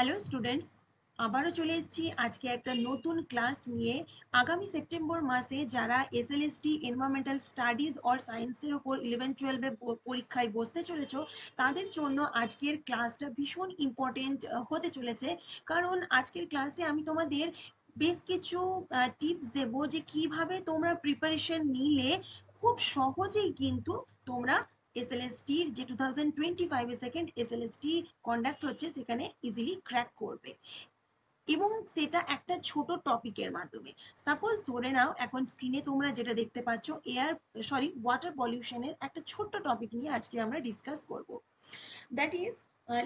Hello students, আবারও চলে এসেছি আজকে একটা নতুন ক্লাস নিয়ে। আগামী সেপ্টেম্বর মাসে যারা এসএলএসটি এনভায়রনমেন্টাল স্টাডিজ অর সায়েন্সের ওপর 11-12 পরীক্ষায় বসতে চলেছো, তাদের জন্য আজকের ক্লাসটা ভীষণ ইম্পর্টেন্ট হতে চলেছে। কারণ আজকের ক্লাসে আমি তোমাদের বেশ কিছু টিপস দেব যে কিভাবে তোমরা প্রিপারেশন নিলে খুব সহজেই কিন্তু তোমরা এসএলএসটির যে 2025 সেকেন্ড এসএলএসটি কন্ডাক্ট হচ্ছে সেখানে ইজিলি ক্র্যাক করবে, এবং সেটা একটা ছোট টপিকের মাধ্যমে। সাপোজ ধরে নাও এখন স্ক্রিনে তোমরা যেটা দেখতে পাচ্ছ ওয়াটার পলিউশনের একটা ছোট্ট টপিক নিয়ে আজকে আমরা ডিসকাস করব। That is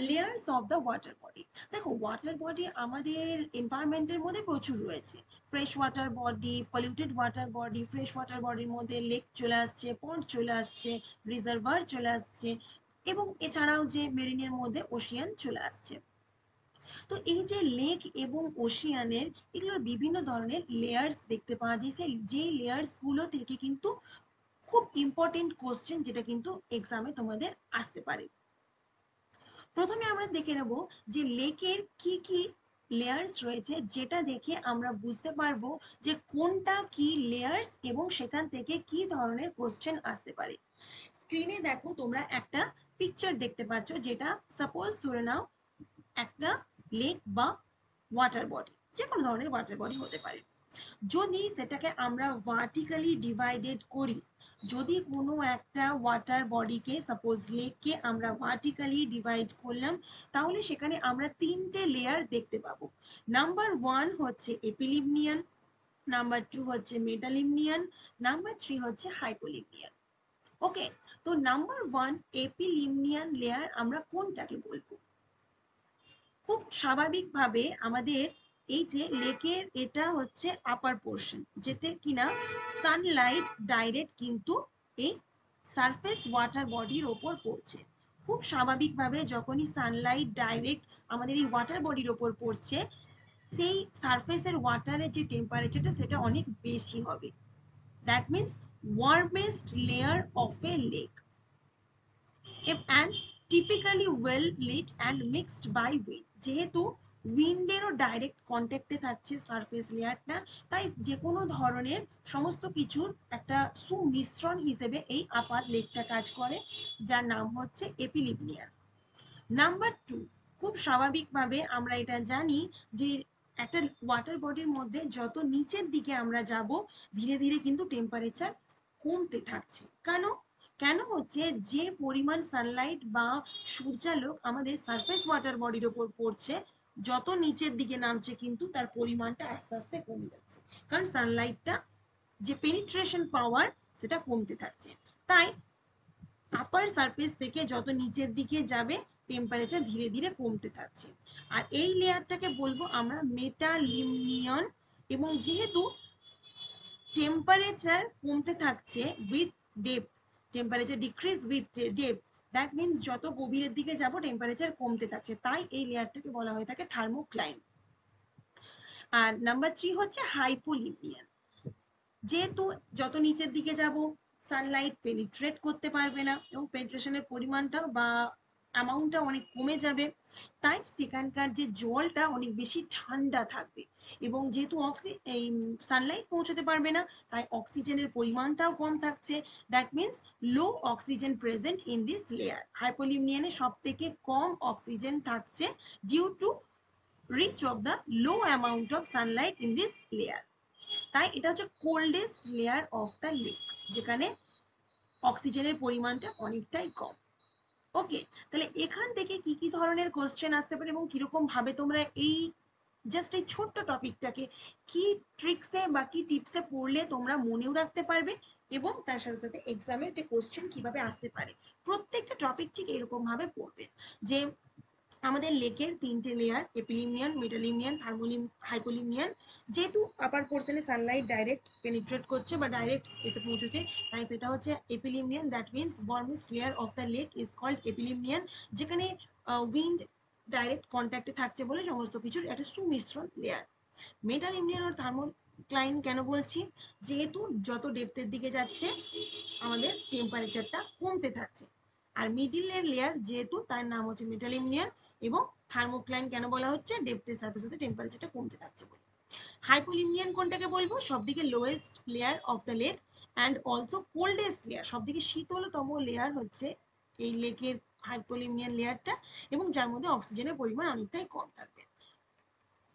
layers of the water body. দেখো, ওয়াটার বডি আমাদের এনভায়রনমেন্টের মধ্যে প্রচুর রয়েছে। Fresh water body, polluted water body, fresh water বডির মধ্যে লেক চলে আসছে, পন্ড চলে আসছে, রিজার্ভার চলে আসছে, এবং এছাড়াও যে মেরিনের মধ্যে ওশিয়ান চলে আসছে। তো এই যে লেক এবং ওশিয়ানের, এগুলোর বিভিন্ন ধরনের লেয়ার্স দেখতে পাওয়া যায়। সেই যে লেয়ার্স গুলো থেকে কিন্তু খুব ইম্পর্টেন্ট কোশ্চেন যেটা কিন্তু এক্সামে তোমাদের আসতে পারে। প্রথমে আমরা দেখে নেব যে লেকের কি কি লেয়ার্স রয়েছে, যেটা দেখে আমরা বুঝতে পারবো যে কোনটা কি লেয়ার্স এবং সেখান থেকে কি ধরনের কোশ্চেন আসতে পারে। স্ক্রিনে দেখো তোমরা একটা পিকচার দেখতে পাচ্ছ, যেটা সাপোজ ধরে নাও একটা লেক বা ওয়াটার বডি, যে কোনো ধরনের ওয়াটার বডি হতে পারে। যদি সেটাকে আমরা ভার্টিক্যালি ডিভাইডেড করি, যদি কোনো একটা ওয়াটার বডিকে, সাপোজ লেককে আমরা ভার্টিক্যালি ডিভাইড করলাম, তাহলে সেখানে আমরা তিনটে লেয়ার দেখতে পাবো। নাম্বার 1 হচ্ছে এপিলিমনিয়ান, নাম্বার 2 হচ্ছে মেটালিমনিয়ান, নাম্বার 3 হচ্ছে হাইপোলিমনিয়ান। ওকে, তো নাম্বার 1 এপিলিমনিয়ান লেয়ার আমরা কোনটাকে বলবো? খুব স্বাভাবিকভাবে আমাদের এই যে লেকের, এটা হচ্ছে আপার পোর্শন, যেতে কিনা সানলাইট ডাইরেক্ট কিন্তু এই সারফেস ওয়াটার বডির ওপর পড়ছে। খুব স্বাভাবিকভাবে যখনই সানলাইট ডাইরেক্ট আমাদের এই ওয়াটার বডির ওপর পড়ছে, সেই সারফেসের ওয়াটারের যে টেম্পারেচারটা সেটা অনেক বেশি হবে। That means warmest layer of a lake, and typically well lit and mixed by wind। যেহেতু উইন্ডেরও ডাইরেক্ট কন্ট্যাক্টে থাকছে সারফেস লেয়ারটা, তাই যে কোনো ধরনের সমস্ত কিছুর একটা সুমিশ্রণ হিসেবে এই আপার লেকটা কাজ করে, যার নাম হচ্ছে এপিলিমনিয়ান। নাম্বার 2, খুব স্বাভাবিকভাবে আমরা এটা জানি যে একটা ওয়াটার বডির মধ্যে যত নিচের দিকে আমরা যাব, ধীরে ধীরে কিন্তু টেম্পারেচার কমতে থাকছে। কেন? কেন হচ্ছে, যে পরিমাণ সানলাইট বা সূর্যালোক আমাদের সারফেস ওয়াটার বডির ওপর পড়ছে, যত নিচের দিকে নামছে কিন্তু তার পরিমাণটা আস্তে আস্তে কমে যাচ্ছে, কারণ সানলাইটটা যে পেনিট্রেশন পাওয়ার সেটা কমতে থাকছে। তাই আপার সারফেস থেকে যত নিচের দিকে যাবে, টেম্পারেচার ধীরে ধীরে কমতে থাকছে। আর এই লেয়ারটাকে বলবো আমরা মেটালিমনিয়ন। এবং যেহেতু টেম্পারেচার কমতে থাকছে with depth, temperature decrease with depth, that means যত গভীরের দিকে যাব টেম্পারেচার কমতে থাকছে, তাই এই লেয়ারটাকে বলা হয়ে থাকে থার্মোক্লাইন। আর নাম্বার 3 হচ্ছে হাইপোলিমিয়ান। যেহেতু যত নিচের দিকে যাব, সানলাইট পেনিট্রেট করতে পারবে না এবং পেনিট্রেশনের পরিমাণটা বা অ্যামাউন্টটা অনেক কমে যাবে, তাই সেখানকার যে জলটা অনেক বেশি ঠান্ডা থাকবে। এবং যেহেতু এই সানলাইট পৌঁছতে পারবে না, তাই অক্সিজেনের পরিমাণটাও কম থাকছে। That means low oxygen present in this layer. হাইপোলিমিয়ানে সব থেকে কম অক্সিজেন থাকছে due to reach of the low amount of sunlight in this layer. তাই এটা হচ্ছে coldest layer of the lake, যেখানে অক্সিজেনের পরিমাণটা অনেকটাই কম। ওকে, তাহলে এখান থেকে কি কি ধরনের কোশ্চেন আসতে পারে এবং কিরকম ভাবে তোমরা এই জাস্ট এই ছোট্ট টপিকটাকে কি ট্রিক্সে বা কি টিপসে পড়লে তোমরা মনেও রাখতে পারবে, এবং তার সাথে সাথে এক্সামের যে কোশ্চেন কিভাবে আসতে পারে, প্রত্যেকটা টপিক ঠিক এরকম ভাবে পড়বে। যে আমাদের লেকের তিনটে লেয়ার, এপিলিমিয়ান, মেটালিমিয়ান, হাইপোলিমিয়ান। যেহেতু আপার পোর্শনে সানলাইট ডাইরেক্ট পেনিট্রেট করছে বা ডাইরেক্ট এসে পৌঁছচ্ছে, তাই সেটা হচ্ছে epilimnion. That means warmest layer of the lake is called epilimnion, যেখানে উইন্ড ডাইরেক্ট কন্ট্যাক্টে থাকছে বলে সমস্ত কিছুর একটা সুমিশ্রণ লেয়ার। মেটালিমিয়ান আর থার্মোক্লাইন কেন বলছি? যেহেতু যত ডেপথের দিকে যাচ্ছে আমাদের টেম্পারেচারটা কমতে থাকছে। আর মিডিলের লেয়ার যেহেতু, তার নাম হচ্ছে মেটালিমিয়ান এবং থার্মোক্লাইন কেন বলা হচ্ছে? ডেপথের সাথে সাথে টেম্পারেচারটা কমতে থাকছে বলে। হাইপোলিমিয়ান কোনটাকে বলবো? সবদিকে lowest layer of the lake and also coldest layer, সবদিকে শীতলতম লেয়ার হচ্ছে এই লেকের হাইপোলিমিয়ান লেয়ারটা, এবং যার মধ্যে অক্সিজেনের পরিমাণ অনেকটাই কম থাকবে।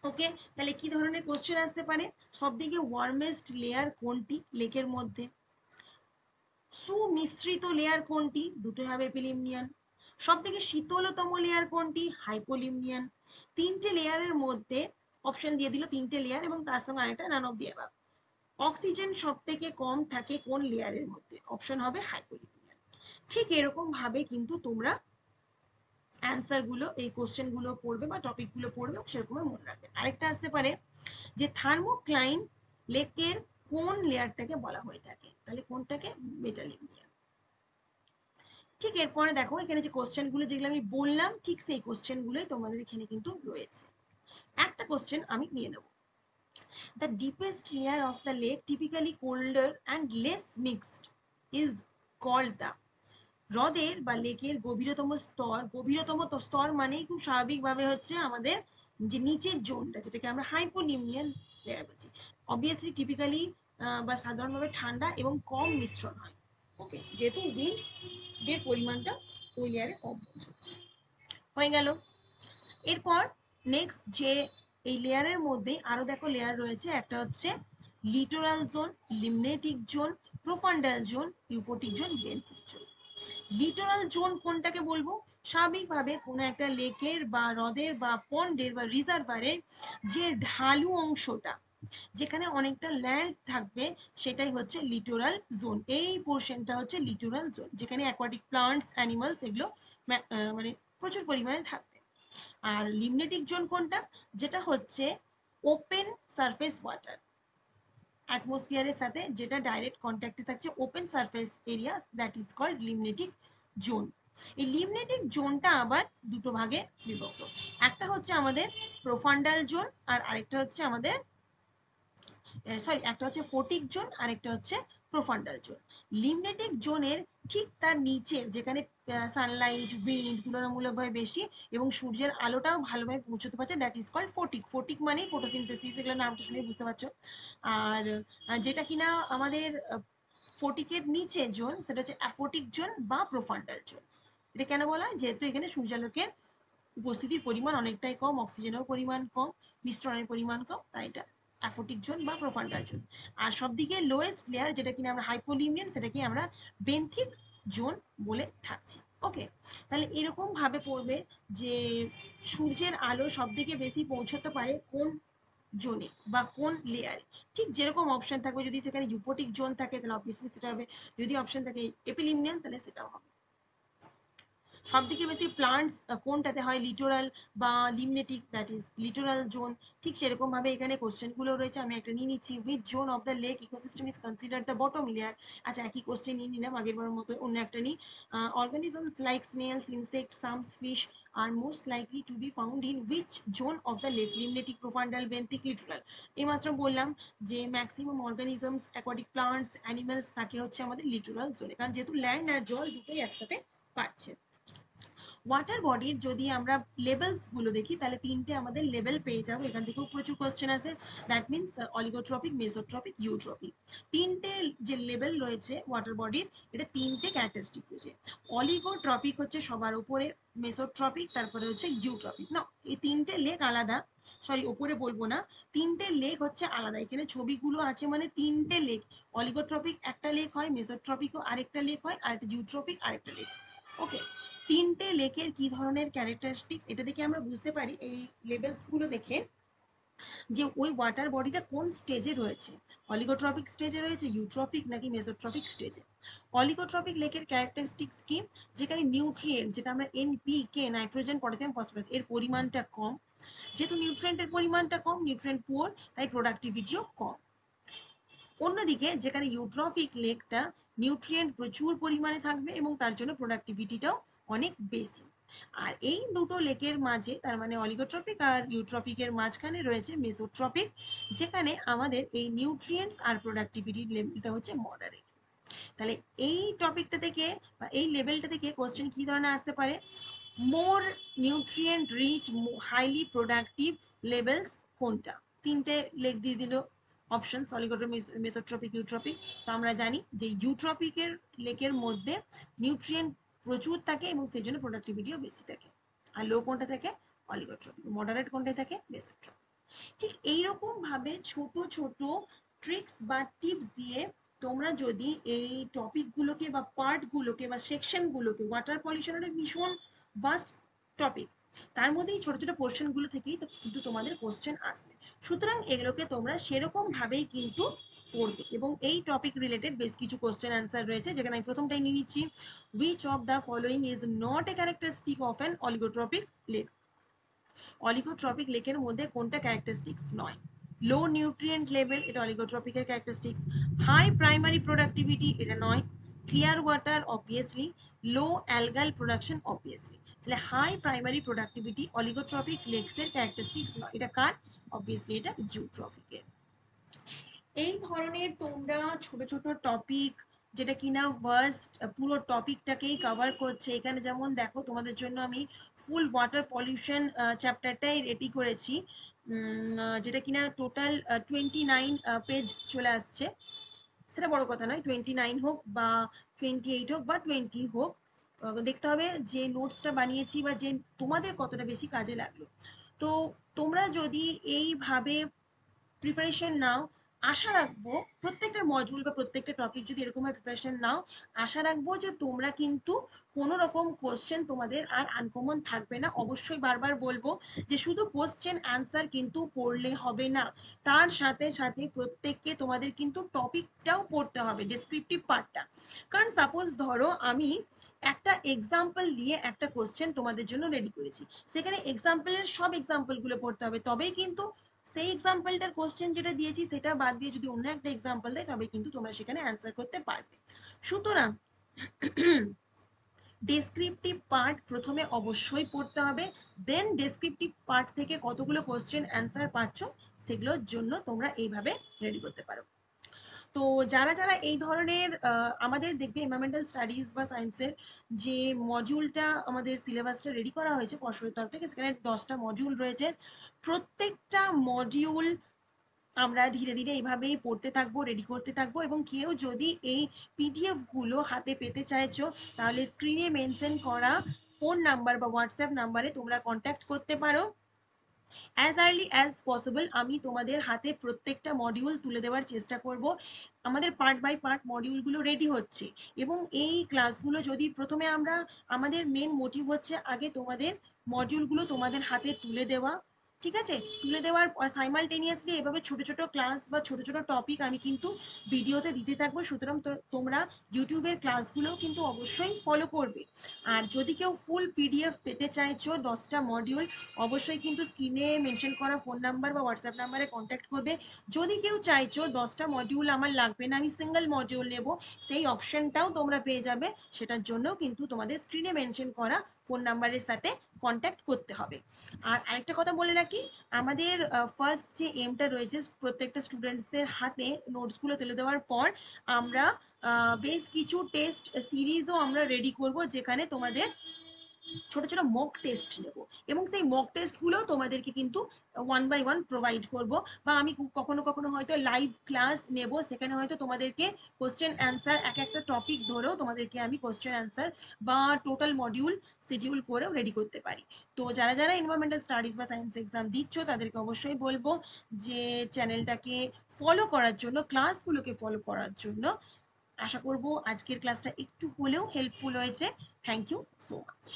ওকে, তাহলে কি ধরনের কোশ্চেন আসতে পারে? সবদিকে ওয়ার্মেস্ট লেয়ার কোনটি লেকের মধ্যে? সুমিশ্রিত লেয়ার কোনটি? দুটো হবে এপিলিমিয়ান। সবথেকে শীতলতম লেয়ার কোনটি? হাইপোলিমিয়ান। তিনটে লেয়ারের মধ্যে অপশন দিয়ে দিল তিনটে লেয়ার এবং তার সঙ্গে আরেকটা none of the above. Oxygen সব থেকে কম থাকে কোন লেয়ারের মধ্যে? অপশন হবে হাইপোলিমিয়ান। ঠিক এরকম ভাবে কিন্তু তোমরা অ্যান্সার গুলো, এই কোশ্চেন গুলো পড়বে বা টপিক গুলো পড়বে, সেরকম মনে রাখবে। আরেকটা আসতে পারে যে থার্মোক্লাইন লেকের কোন লেয়ারটাকে বলা হয়ে থাকে? তাহলে কোনটাকে? মেটালিমিয়ান। ঠিক এরপরে দেখো এখানে যে কোশ্চেন গুলো যেগুলো আমি বললাম, ঠিক সেই কোশ্চেন গুলোই তোমাদের এখানে কিন্তু রয়েছে। একটা কোশ্চেন আমি নিয়ে নেব। The deepest layer of the lake, typically colder and less mixed, is called the, হ্রদের বা লেকের গভীরতম স্তর, গভীরতম স্তর মানেই খুব স্বাভাবিকভাবে হচ্ছে আমাদের যে নিচের জোনটা, যেটাকে আমরা হাইপোনিমিয়ান লেয়ার বলছি। অবভিয়াসলি টিপিক্যালি বা সাধারণভাবে ঠান্ডা এবং কম মিশ্রণ হয়। ওকে, যেহেতু উইন্ডের পরিমাণটা ওই লেয়ারে কম পৌঁছচ্ছে। হয়ে গেল। এরপর নেক্সট যে এই লেয়ারের মধ্যে আরো দেখো লেয়ার রয়েছে, একটা হচ্ছে littoral zone, limnetic zone, profundal zone, euphotic zone, benthic zone. Littoral zone কোনটাকে বলবো? স্বাভাবিকভাবে কোনো একটা লেকের বা হ্রদের বা পন্ডের বা রিজার্ভারের যে ঢালু অংশটা, যেখানে অনেকটা ল্যান্ড থাকবে, সেটাই হচ্ছে লিটোরাল জোন। এই পোর্শনটা হচ্ছে লিটোরাল জোন, যেখানে অ্যাকোয়াটিক প্লান্টস, অ্যানিমালস এগুলো মানে প্রচুর পরিমাণে থাকবে। আর লিমনেটিক জোন কোনটা? যেটা হচ্ছে ওপেন সারফেস ওয়াটার, অ্যাটমসফিয়ারের সাথে যেটা ডাইরেক্ট কন্ট্যাক্টে থাকছে, open surface area, that is called limnetic zone. এই লিমনেটিক জোনটা আবার দুটো ভাগে বিভক্ত, একটা হচ্ছে আমাদের প্রোফান্ডাল জোন আর আরেকটা হচ্ছে আমাদের একটা হচ্ছে ফোটিক জোন আর একটা হচ্ছে প্রোফান্ডাল জোন। লিমনেটিক জোনের ঠিক তার নিচের, যেখানে সানলাইট, উইন্ড তুলনামূলকভাবে বেশি এবং সূর্যের আলোটাও ভালোভাবে পৌঁছতে পারছে, that is called photic. Photic মানেই ফটোসিনথেসিস, এগুলো নামটা শুনে বুঝতে পারছো। আর যেটা কিনা আমাদের ফোটিকের নিচে জোন, সেটা হচ্ছে অ্যাফোটিক জোন বা প্রোফান্ডাল জোন। এটা কেন বলা হয়? যেহেতু এখানে সূর্যালোকের উপস্থিতির পরিমাণ অনেকটাই কম, অক্সিজেনের পরিমাণ কম, মিশ্রণের পরিমাণ কম, তাই এটা অ্যাফোটিক জোন বা প্রোফান্ডাল জোন। আর সবদিকে লোয়েস্ট লেয়ার, যেটা কিনা আমরা হাইপোলিমিয়ান, সেটাকে আমরা বেন্থিক জোন বলে থাকছি। ওকে, তাহলে এরকম ভাবে পড়বে যে সূর্যের আলো সবদিকে বেশি পৌঁছতে পারে কোন জোনে বা কোন লেয়ারে। ঠিক যেরকম অপশন থাকবে, যদি সেখানে ইউফোটিক জোন থাকে তাহলে অবভিয়াসলি সেটা হবে, যদি অপশন থাকে এপিলিমিয়ান তাহলে সেটাও হবে। সবথেকে বেশি প্লান্টস কোনটাতে হয়? লিটোরাল বা লিমনেটিক, দ্যাট ইজ লিটোরাল জোন। ঠিক সেরকম ভাবে এখানে কোশ্চেন গুলো রয়েছে, আমি একটা নিয়ে নিচ্ছি। Which zone of the lake ecosystem is considered the bottom layer? আচ্ছা, একই কোশ্চেন নিয়ে নিলাম আগের বারের মতো, অন্য একটা নিই। Organisms like snails, insect, some fish are most likely to be found in which zone of the lake? Limnetic, profundal, benthic, littoral. এইমাত্র বললাম যে maximum organisms, aquatic plants, animals থাকে হচ্ছে আমাদের লিটোরাল জোনে, কারণ যেহেতু ল্যান্ড আর জল দুটোই একসাথে পাচ্ছে। ওয়াটার বডির যদি আমরা লেভেলস গুলো দেখি, তাহলে তিনটে আমাদের লেভেল পেয়ে যাবো। এখান থেকেও প্রচুর কোশ্চেন আছে। That means oligotrophic, mesotrophic, eutrophic. তিনটে যে লেভেল রয়েছে ওয়াটার বডির, এটা তিনটে ক্যারেক্টারিস্টিক রয়েছে। অলিগোট্রপিক হচ্ছে সবার উপরে, মেসোট্রপিক, তারপরে হচ্ছে ইউট্রপিক। না, এই তিনটে লেক আলাদা, সরি ওপরে বলবো না, তিনটে লেক হচ্ছে আলাদা। এখানে ছবিগুলো আছে মানে তিনটে লেক। অলিগোট্রপিক একটা লেক হয়, মেসোট্রপিকও আরেকটা লেক হয়, আর একটা ইউট্রপিক আরেকটা লেক। ওকে, তিনটে লেকের কি ধরনের ক্যারেক্টারিস্টিক্স, এটা দেখে আমরা বুঝতে পারি এই লেভেলস গুলো দেখে যে ওই ওয়াটার বডিটা কোন স্টেজে রয়েছে, অলিগোট্রপিক স্টেজে রয়েছে, ইউট্রপিক নাকি মেসোট্রপিক স্টেজে। অলিগোট্রপিক লেকের ক্যারেক্টারিস্টিক্স কি? যেখানে নিউট্রিয়েন্ট, যেটা আমরা এনপিকে, নাইট্রোজেন, পটাশিয়াম, ফসফরাস, এর পরিমাণটা কম। যেহেতু নিউট্রিয়েন্টের পরিমাণটা কম, নিউট্রিয়েন্ট পুয়ার, তাই প্রোডাক্টিভিটিও কম। অন্যদিকে যেখানে ইউট্রপিক লেকটা নিউট্রিয়েন্ট প্রচুর পরিমাণে থাকবে এবং তার জন্য প্রোডাক্টিভিটিটাও অনেক বেশি। আর এই দুটো লেকের মাঝে, তার মানে অলিগোট্রপিক আর ইউট্রপিকের মাঝখানে রয়েছে মেসোট্রপিক, যেখানে আমাদের এই নিউট্রিয়েন্টস আর প্রোডাক্টিভিটির লেভেলটা হচ্ছে মডারেট। তাহলে এই টপিকটা থেকে বা এই লেভেলটা থেকে কোশ্চেন কি ধরনের আসতে পারে? More nutrient rich highly productive levels কোনটা? তিনটে লেখ দিয়ে দিল অপশন, অলিগোট্রপিক, মেসোট্রপিক, ইউট্রপিক। তো আমরা জানি যে ইউট্রপিকের লেকের মধ্যে নিউট্রিয়েন্ট প্রচুর থাকে এবং সেই জন্য প্রোডাক্টিভিটিও বেশি থাকে। আর লো কোনটা থাকে? অলিগোট্রপিক। মডারেট কোনটায় থাকে? মেসোট্রপিক। ঠিক এইরকম ভাবে ছোট ছোট ট্রিক্স বা টিপস দিয়ে তোমরা যদি এই টপিকগুলোকে বা পার্টগুলোকে বা সেকশনগুলোকে, ওয়াটার পলিউশন একটা ভীষণ ভাস্ট টপিক, তার মধ্যে এই ছোট ছোট পোর্শনগুলো থেকেই কিন্তু তোমাদের কোশ্চেন আসবে। সুতরাং এগুলোকে তোমরা সেরকম ভাবেই কিন্তু পড়বে। এবং এই টপিক রিলেটেড বেশ কিছু কোশ্চেন অ্যান্সার রয়েছে, যেখানে আমি প্রথমটাই নিয়ে নিচ্ছি, which of the following is not a characteristic of an oligotropic lake? অলিগোট্রপিক লেকের মধ্যে কোনটা ক্যারেক্টারিস্টিক্স নয়? লো নিউট্রিয়েন্ট লেভেল, এটা অলিগোট্রপিকের ক্যারেক্টারিস্টিক্স। হাই প্রাইমারি প্রোডাক্টিভিটি, এটা নয়। Clear water, obviously. Low algal production, obviously. তাহলে হাই প্রাইমারি প্রোডাক্টিভিটি অলিগোট্রপিক লেকসের ক্যারেক্টারিস্টিক্স নয়। এটা কার? অবভিয়াসলি এটা ইউট্রপিকের। এই ধরনের তোমরা ছোট ছোট টপিক, যেটা কিনা ভার্স্ট পুরো টপিকটাকেই কভার করছে, এখানে যেমন দেখো তোমাদের জন্য আমি ফুল ওয়াটার পলিউশন চ্যাপ্টারটাই রেডি করেছি, যেটা কিনা টোটাল 29 পেজ চলে আসছে। সেটা বড় কথা নয়, 29 হোক বা 28 হোক বা 20 হোক, দেখতে হবে যে নোটসটা বানিয়েছি বা যে তোমাদের কতটা বেশি কাজে লাগলো। তো তোমরা যদি এইভাবে প্রিপারেশন নাও, আশা রাখবো প্রত্যেকটা মডিউল বা প্রত্যেকটা টপিক যদি এরকম প্রিপারেশন নাও, আশা রাখবো যে তোমরা কিন্তু কোনো রকম কোশ্চেন তোমাদের আর আনকমন থাকবে না। অবশ্যই বারবার বলবো যে শুধু কোশ্চেন অ্যান্সার কিন্তু পড়লে হবে না, তার সাথে সাথে প্রত্যেককে তোমাদের কিন্তু টপিকটাও পড়তে হবে, ডেসক্রিপটিভ পার্টটা। কারণ সাপোজ ধরো আমি একটা এক্সাম্পল দিয়ে একটা কোশ্চেন তোমাদের জন্য রেডি করেছি, সেখানে এক্সাম্পলের সব এক্সাম্পলগুলো পড়তে হবে, তবেই কিন্তু সেই এক্সাম্পলটার কোশ্চেন যেটা দিয়েছি সেটা বাদ দিয়ে যদি অন্য একটা এক্সাম্পল দেয়, তবে কিন্তু তোমরা সেখানে অ্যান্সার করতে পারবে। সুতরাং ডেসক্রিপটিভ পার্ট প্রথমে অবশ্যই পড়তে হবে, দেন ডেসক্রিপটিভ পার্ট থেকে কতগুলো কোশ্চেন অ্যান্সার পাচ্ছ সেগুলোর জন্য তোমরা এইভাবে রেডি করতে পারো। তো যারা যারা এই ধরনের আমাদের দেখবে এনভায়রনমেন্টাল স্টাডিজ বা সায়েন্সের যে মডিউলটা আমাদের সিলেবাসটা রেডি করা হয়েছে পর্ষদের তরফ থেকে, সেখানে 10টা মডিউল রয়েছে। প্রত্যেকটা মডিউল আমরা ধীরে ধীরে এইভাবেই পড়তে থাকবো, রেডি করতে থাকবো। এবং কেউ যদি এই পিডিএফ গুলো হাতে পেতে চাইছো, তাহলে স্ক্রিনে মেনশন করা ফোন নাম্বার বা হোয়াটসঅ্যাপ নাম্বারে তোমরা কন্ট্যাক্ট করতে পারো। অ্যাজ আর্লি অ্যাজ পসিবল আমি তোমাদের হাতে প্রত্যেকটা মডিউল তুলে দেওয়ার চেষ্টা করব। আমাদের পার্ট বাই পার্ট মডিউলগুলো রেডি হচ্ছে, এবং এই ক্লাসগুলো যদি প্রথমে আমরা, আমাদের মেন মোটিভ হচ্ছে আগে তোমাদের মডিউলগুলো তোমাদের হাতে তুলে দেওয়া, ঠিক আছে? তুলে দেওয়ার সাইমালটেনিয়াসলি এভাবে ছোট ছোট ক্লাস বা ছোট ছোট টপিক আমি কিন্তু ভিডিওতে দিতে থাকবো। সুতরাং তোমরা ইউটিউবের ক্লাসগুলোও কিন্তু অবশ্যই ফলো করবে। আর যদি কেউ ফুল পিডিএফ পেতে চাইছো 10টা মডিউল, অবশ্যই কিন্তু স্ক্রিনে মেনশন করা ফোন নাম্বার বা হোয়াটসঅ্যাপ নাম্বারে কন্ট্যাক্ট করবে। যদি কেউ চাইছো 10টা মডিউল আমার লাগবে না, আমি সিঙ্গেল মডিউল নেব, সেই অপশনটাও তোমরা পেয়ে যাবে। সেটার জন্যও কিন্তু তোমাদের স্ক্রিনে মেনশন করা ফোন নাম্বারের সাথে কন্ট্যাক্ট করতে হবে। আর আরেকটা কথা বলে রাখি, আমাদের ফার্স্ট যে এমটা রয়েছে প্রত্যেকটা স্টুডেন্টসদের হাতে নোটসগুলো তুলে দেওয়ার পর আমরা বেশ কিছু টেস্ট সিরিজও আমরা রেডি করব, যেখানে তোমাদের ছোট ছোট মক টেস্ট নেব, এবং সেই মক টেস্টগুলো তোমাদেরকে কিন্তু ওয়ান বাই ওয়ান প্রোভাইড করব। বা আমি কখনো কখনো হয়তো লাইভ ক্লাস নেব, সেখানে হয়তো তোমাদেরকে কোশ্চেন অ্যান্সার এক একটা টপিক ধরেও তোমাদেরকে আমি কোশ্চেন অ্যান্সার বা টোটাল মডিউল শিডিউল করেও রেডি করতে পারি। তো যারা যারা এনভায়রনমেন্টাল স্টাডিজ বা সায়েন্স এক্সাম দিচ্ছ, তাদেরকে অবশ্যই বলবো যে চ্যানেলটাকে ফলো করার জন্য, ক্লাসগুলোকে ফলো করার জন্য। আশা করব আজকের ক্লাসটা একটু হলেও হেল্পফুল হয়েছে। Thank you so much.